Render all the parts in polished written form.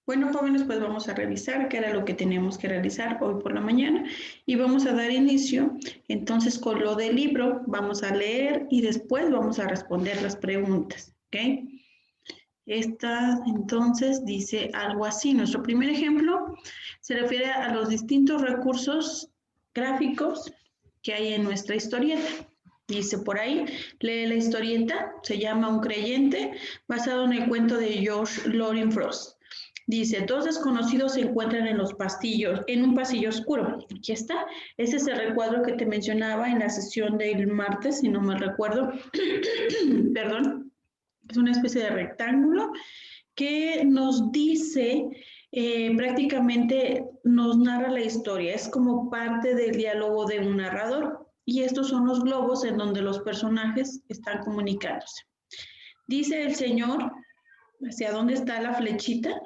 Bueno, jóvenes, pues vamos a revisar qué era lo que teníamos que realizar hoy por la mañana y vamos a dar inicio. Entonces, con lo del libro, vamos a leer y después vamos a responder las preguntas, ¿ok? Esta, entonces, dice algo así. Nuestro primer ejemplo se refiere a los distintos recursos gráficos que hay en nuestra historieta. Dice por ahí, lee la historieta, se llama Un creyente, basado en el cuento de George Loring Frost. Dice, dos desconocidos se encuentran en los pastillos, en un pasillo oscuro. Aquí está. Ese es el recuadro que te mencionaba en la sesión del martes, si no me recuerdo. Perdón. Es una especie de rectángulo que nos dice, prácticamente nos narra la historia. Es como parte del diálogo de un narrador. Y estos son los globos en donde los personajes están comunicándose. Dice el señor, ¿hacia dónde está la flechita?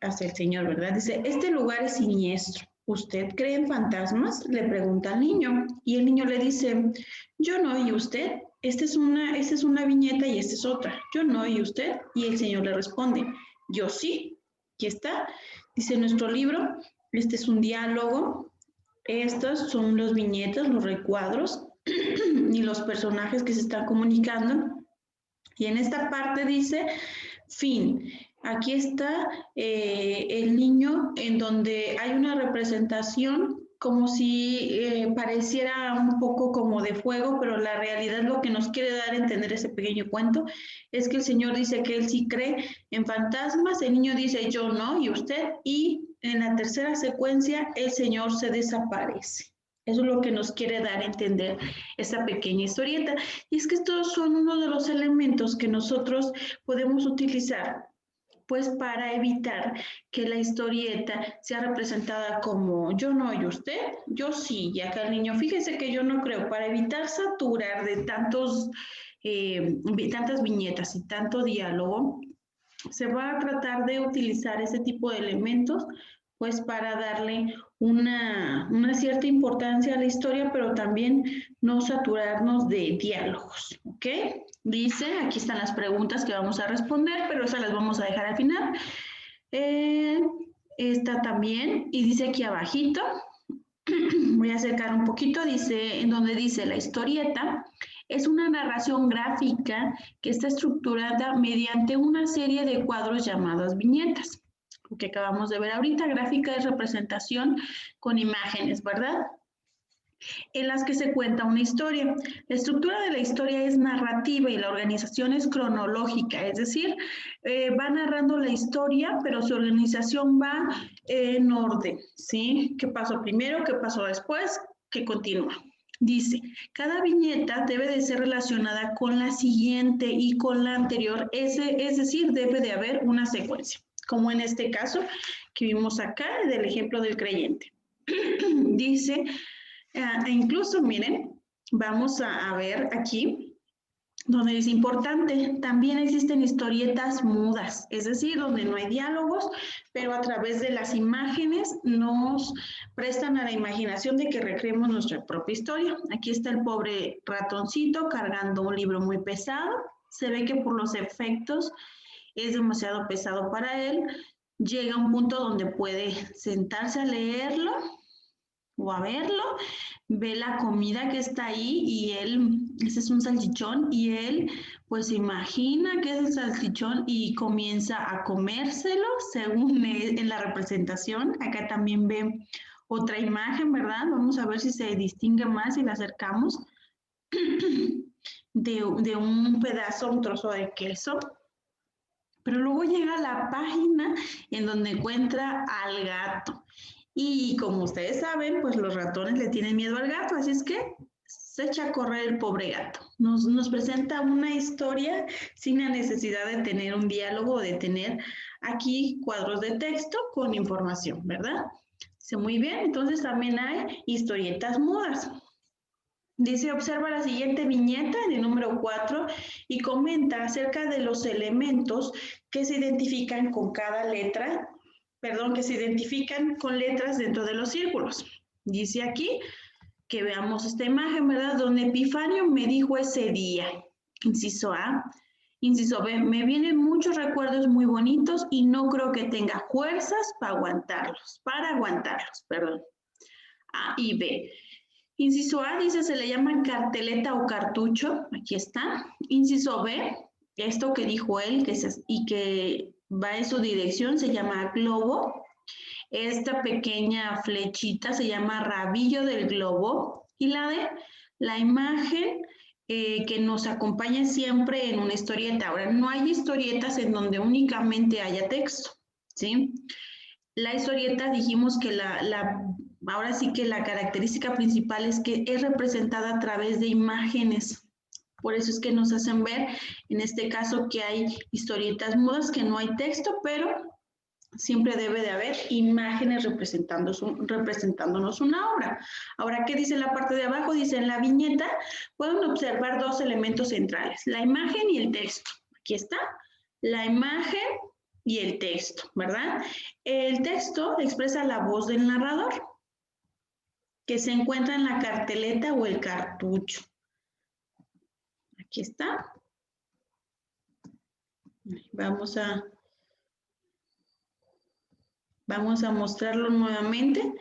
Hacia el señor, ¿verdad? Dice, este lugar es siniestro. ¿Usted cree en fantasmas? Le pregunta al niño. Y el niño le dice, yo no, ¿y usted? Esta es una viñeta y esta es otra. Yo no, ¿y usted? Y el señor le responde, yo sí. Aquí está. Dice nuestro libro, este es un diálogo. Estos son los viñetas, los recuadros y los personajes que se están comunicando. Y en esta parte dice, fin. Aquí está el niño en donde hay una representación como si pareciera un poco como de fuego, pero la realidad lo que nos quiere dar a entender ese pequeño cuento es que el señor dice que él sí cree en fantasmas, el niño dice yo no, y usted, y en la tercera secuencia el señor se desaparece. Eso es lo que nos quiere dar a entender esa pequeña historieta. Y es que estos son uno de los elementos que nosotros podemos utilizar pues para evitar que la historieta sea representada como yo no y usted, yo sí, y acá el niño, fíjese que yo no creo, para evitar saturar de tantas viñetas y tanto diálogo, se va a tratar de utilizar ese tipo de elementos pues para darle una cierta importancia a la historia, pero también no saturarnos de diálogos, ¿ok? Dice, aquí están las preguntas que vamos a responder, pero esas las vamos a dejar al final. Esta también, y dice aquí abajito, voy a acercar un poquito, dice, en donde dice la historieta, es una narración gráfica que está estructurada mediante una serie de cuadros llamadas viñetas. Lo que acabamos de ver ahorita, gráfica es representación con imágenes, ¿verdad? En las que se cuenta una historia. La estructura de la historia es narrativa y la organización es cronológica, es decir, va narrando la historia, pero su organización va en orden, ¿sí? ¿Qué pasó primero? ¿Qué pasó después? ¿Qué continúa? Dice, cada viñeta debe de ser relacionada con la siguiente y con la anterior, es decir, debe de haber una secuencia, como en este caso que vimos acá del ejemplo del creyente. Dice, incluso, miren, vamos a ver aquí, donde es importante, también existen historietas mudas, es decir, donde no hay diálogos, pero a través de las imágenes nos prestan a la imaginación de que recreemos nuestra propia historia. Aquí está el pobre ratoncito cargando un libro muy pesado, se ve que por los efectos es demasiado pesado para él, llega a un punto donde puede sentarse a leerlo o a verlo, ve la comida que está ahí y él, ese es un salchichón, y él pues imagina que es el salchichón y comienza a comérselo según en la representación. Acá también ve otra imagen, ¿verdad? Vamos a ver si se distingue más si la acercamos. De un pedazo, un trozo de queso. Pero luego llega a la página en donde encuentra al gato. Y como ustedes saben, pues los ratones le tienen miedo al gato, así es que se echa a correr el pobre gato. Nos presenta una historia sin la necesidad de tener un diálogo o de tener aquí cuadros de texto con información, ¿verdad? Dice, muy bien, entonces también hay historietas mudas. Dice, observa la siguiente viñeta en el número 4 y comenta acerca de los elementos que se identifican con cada letra, perdón, que se identifican con letras dentro de los círculos. Dice aquí que veamos esta imagen, ¿verdad? Don Epifanio me dijo ese día, inciso A, Inciso B, me vienen muchos recuerdos muy bonitos y no creo que tenga fuerzas para aguantarlos, perdón. A y B. Inciso A dice, se le llama carteleta o cartucho, aquí está. Inciso B, esto que dijo él y que va en su dirección se llama globo. Esta pequeña flechita se llama rabillo del globo. Y la D, la imagen que nos acompaña siempre en una historieta. Ahora, no hay historietas en donde únicamente haya texto, ¿sí? La historieta dijimos que ahora sí que la característica principal es que es representada a través de imágenes. Por eso es que nos hacen ver, en este caso, que hay historietas mudas, que no hay texto, pero siempre debe de haber imágenes representándonos una obra. Ahora, ¿qué dice la parte de abajo? Dice, en la viñeta pueden observar dos elementos centrales, la imagen y el texto. Aquí está, la imagen y el texto, ¿verdad? El texto expresa la voz del narrador, que se encuentra en la carteleta o el cartucho. Aquí está. Vamos a mostrarlo nuevamente,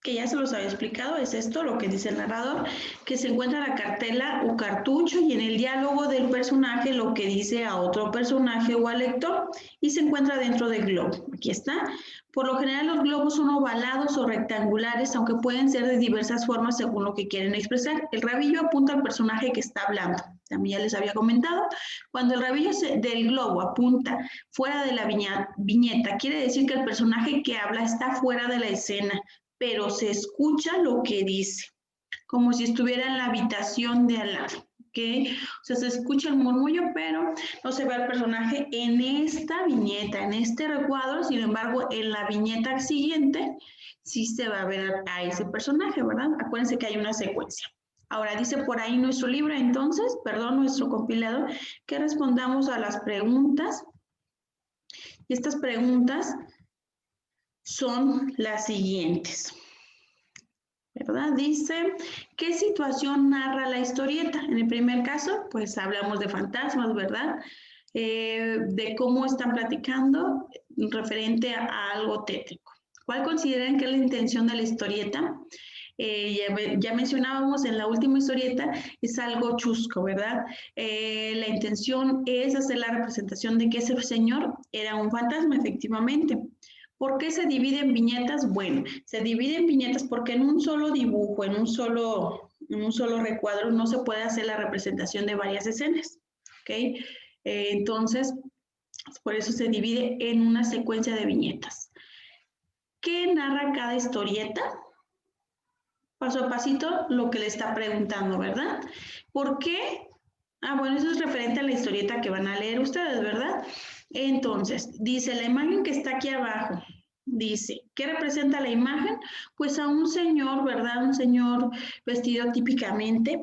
que ya se los había explicado, es esto lo que dice el narrador, que se encuentra en la cartela o cartucho y en el diálogo del personaje lo que dice a otro personaje o al lector y se encuentra dentro del globo. Aquí está. Por lo general los globos son ovalados o rectangulares, aunque pueden ser de diversas formas según lo que quieren expresar. El rabillo apunta al personaje que está hablando. También ya les había comentado, cuando el rabillo del globo apunta fuera de la viñeta, quiere decir que el personaje que habla está fuera de la escena, pero se escucha lo que dice, como si estuviera en la habitación de al lado, ¿ok? O sea, se escucha el murmullo, pero no se ve al personaje en esta viñeta, en este recuadro, sin embargo, en la viñeta siguiente sí se va a ver a ese personaje, ¿verdad? Acuérdense que hay una secuencia. Ahora dice por ahí nuestro libro, entonces, nuestro compilado, que respondamos a las preguntas. Y estas preguntas son las siguientes, ¿verdad? Dice, ¿qué situación narra la historieta? En el primer caso, pues hablamos de fantasmas, ¿verdad? De cómo están platicando referente a algo tétrico. ¿Cuál consideran que es la intención de la historieta? Ya mencionábamos en la última historieta, es algo chusco, ¿verdad? La intención es hacer la representación de que ese señor era un fantasma, efectivamente. ¿Por qué se divide en viñetas? Bueno, se divide en viñetas porque en un solo dibujo, en un solo recuadro, no se puede hacer la representación de varias escenas, ¿ok? Entonces, por eso se divide en una secuencia de viñetas. ¿Qué narra cada historieta? Paso a pasito lo que le está preguntando, ¿verdad? ¿Por qué? Ah, bueno, eso es referente a la historieta que van a leer ustedes, ¿verdad? Entonces, dice, la imagen que está aquí abajo, dice, ¿qué representa la imagen? Pues a un señor, ¿verdad? Un señor vestido típicamente,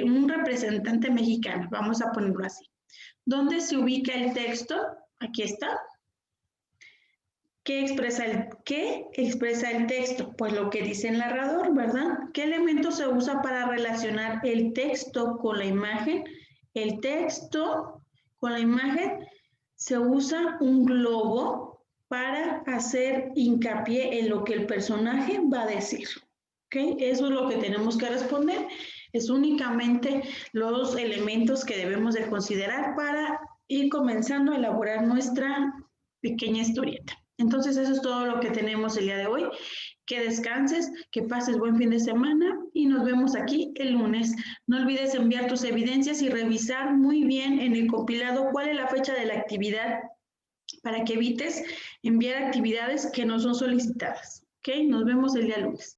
un representante mexicano, vamos a ponerlo así. ¿Dónde se ubica el texto? Aquí está. ¿Qué expresa el texto? Pues lo que dice el narrador, ¿verdad? ¿Qué elemento se usa para relacionar el texto con la imagen? El texto con la imagen se usa un globo para hacer hincapié en lo que el personaje va a decir. ¿Ok? Eso es lo que tenemos que responder. Es únicamente los elementos que debemos de considerar para ir comenzando a elaborar nuestra pequeña historieta. Entonces eso es todo lo que tenemos el día de hoy. Que descanses, que pases buen fin de semana y nos vemos aquí el lunes. No olvides enviar tus evidencias y revisar muy bien en el compilado cuál es la fecha de la actividad para que evites enviar actividades que no son solicitadas. ¿Ok? Nos vemos el día lunes.